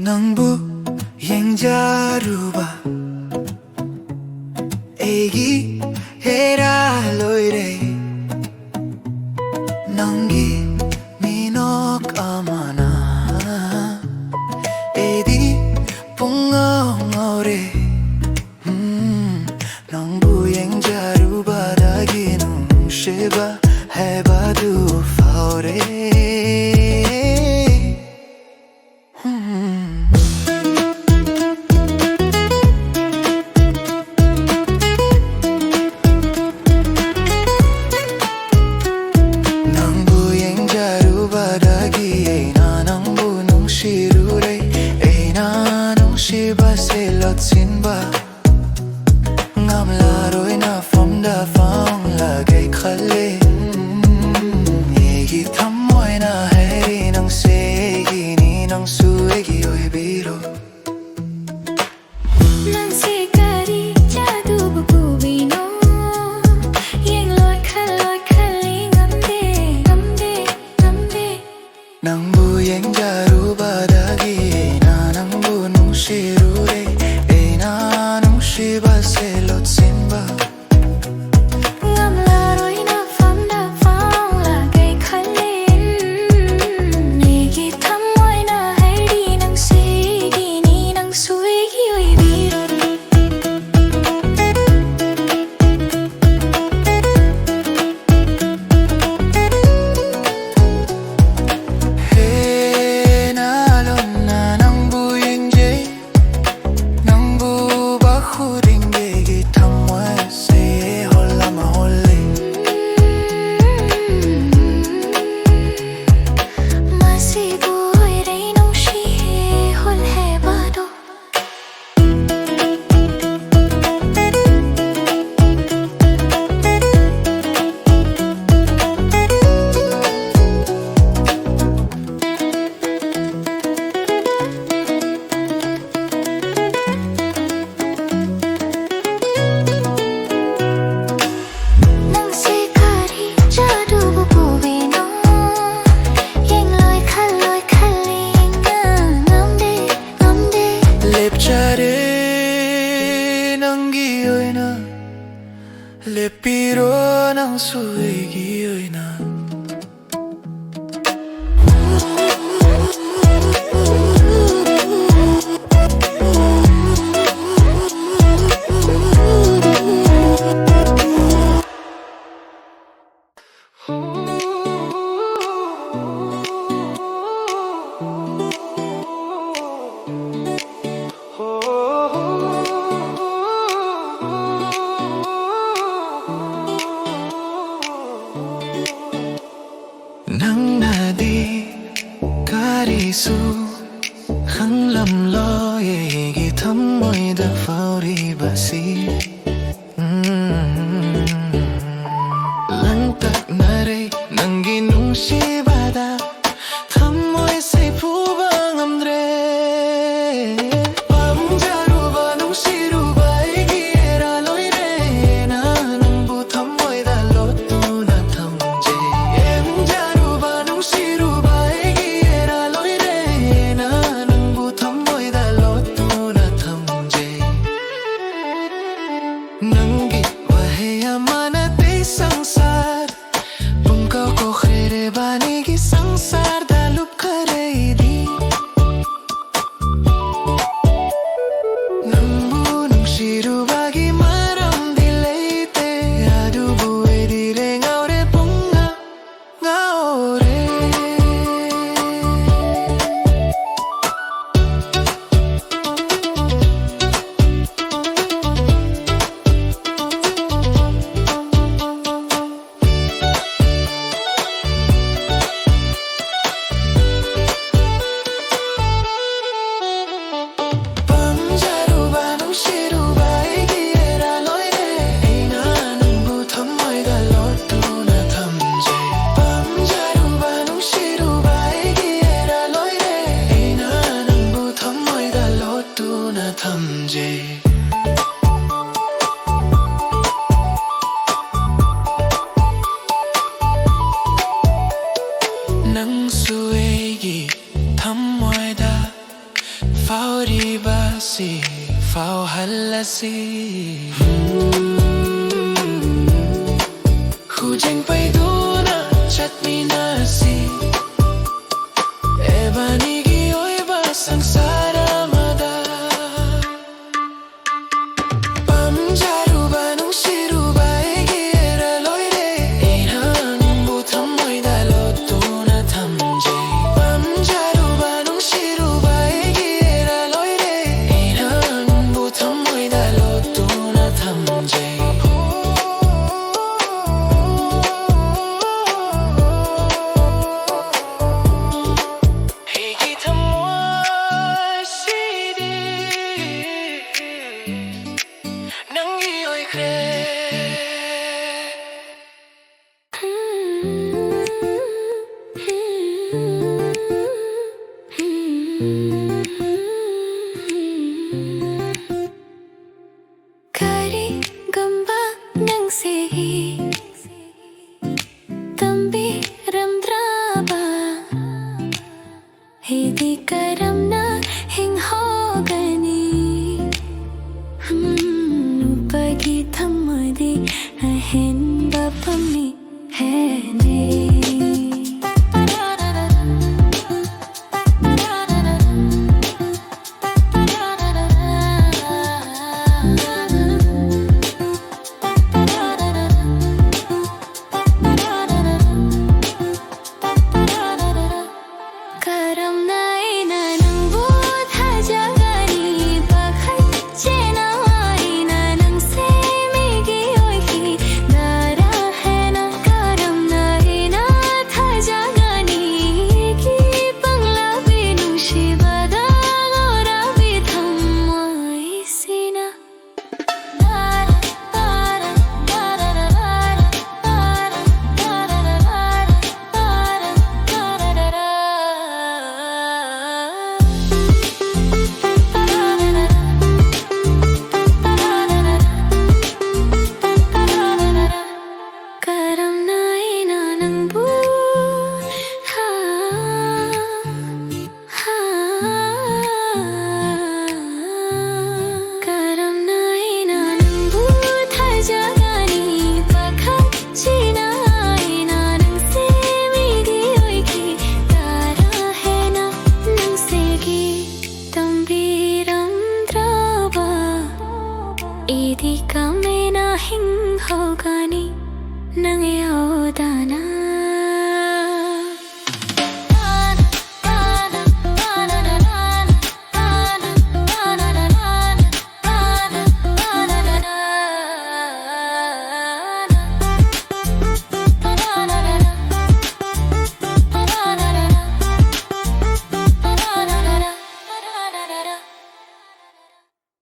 ꯅꯪꯕꯨ ꯌꯦꯡꯖꯔꯨꯕ ꯑꯩꯒꯤ ꯍꯦꯔꯥ ꯂꯣꯏꯔꯦ ꯅꯪꯒꯤ ꯃꯤꯅꯣꯛ ꯑꯃꯅ ꯑꯩꯗꯤ ꯄꯨꯡꯉꯥꯎ ꯉꯥꯎꯔꯦ ꯅꯪꯕꯨ ꯌꯦꯡꯖꯔꯨꯕꯗꯒꯤ ꯅꯨꯡꯁꯤꯕ ꯍꯥꯏꯕꯗꯨ ꯐꯥꯎꯔꯦ ꯂꯣꯠꯁꯤꯟꯕ ꯉꯝꯂꯔꯣꯏꯅ ꯐꯝꯗ ꯐꯝꯂꯒ ꯈꯜꯂꯦ ꯑꯩꯒꯤ ꯊꯃꯣꯏꯅ ꯍꯥꯏꯔꯤ ꯅꯪꯁꯦ ꯑꯩꯒꯤꯅꯤ ꯅꯪꯁꯨ ꯑꯩꯒꯤ ꯑꯣꯏꯕꯤꯔꯣ ꯅꯪꯁꯦ ꯀꯔꯤ ꯖꯥꯗꯨꯕꯨ ꯄꯨꯕꯤꯅꯣ ꯌꯦꯡꯂꯣꯏ ꯈꯜꯂꯣꯏ ꯈꯜꯂꯤ ꯉꯝꯗꯦ ꯉꯝꯗꯦ ꯉꯝꯗꯦ ꯅꯪꯕꯨ ꯌꯦꯡꯖꯔꯨꯕꯗꯒꯤ ꯑꯩꯅ ꯅꯪꯕు ꯅꯨꯡꯁꯤꯔꯨꯔꯦ ꯅꯨꯡꯁꯤꯕꯁꯦ ꯂꯣꯠꯁꯤꯟꯕ ꯉꯝꯂꯔꯣꯏꯅ ꯐꯝꯗ ꯐꯝꯂꯒ ꯈꯜꯂꯦ ꯑꯩꯒꯤ ꯊꯃꯣꯏꯅ ꯍꯥꯏꯔꯤ ꯅꯪꯁꯦ ꯑꯩꯒꯤꯅꯤ ꯅꯪꯁꯨ ꯑꯩꯒꯤ ꯑꯣꯏꯕꯤꯔꯣ lepiro ꯅꯪꯁꯨ ꯑꯩꯒꯤ ꯑꯣꯏꯅ ꯅꯪꯅꯗꯤ ꯀꯔꯤꯁꯨ ꯈꯪꯂꯝꯂꯣꯏ ꯑꯩꯒꯤ ꯊꯃꯣꯏꯗ ꯐꯥꯎꯔꯤꯕꯁꯤ ꯂꯥꯡꯇꯛꯅꯔꯦ ꯅꯪꯒꯤ ꯅꯨꯡꯁꯤꯕꯗ ꯊꯃꯣꯏꯁꯦ ꯄꯨꯕ ꯉꯝꯗ꯭ꯔꯦ ꯄꯥꯝꯖꯔꯨꯕ ꯅꯨꯡꯁꯤꯔꯨꯕ ꯑꯩꯒꯤ ꯍꯦꯔꯥ ꯂꯣꯏꯔꯦ ꯅꯪꯕꯨ ꯊꯃꯣꯏꯗ ꯂꯣꯠꯇꯨꯅ ꯊꯝꯖꯩ ꯌꯦꯡꯖꯔꯨꯕ ꯅꯨꯡꯁꯤꯔꯨꯕ ꯑꯩꯒꯤ ꯍꯦꯔꯥ ꯂꯣꯏꯔꯦ สิเฝ้าหันละสิHujan paido na chatni nasi Ebanigi oi basang saramada Pamjaru banung shiru baigi era loire Einang butam moida lotu na tamje Pamjaru banung shiru baigi era loire Einang butam moida lotu na tamje Kari gamba nang sehi Tambi ramdraba Hidi karam na hing hogani Upagi thamadi ahen bapami hene Idi kamena hing hogani nang yaodana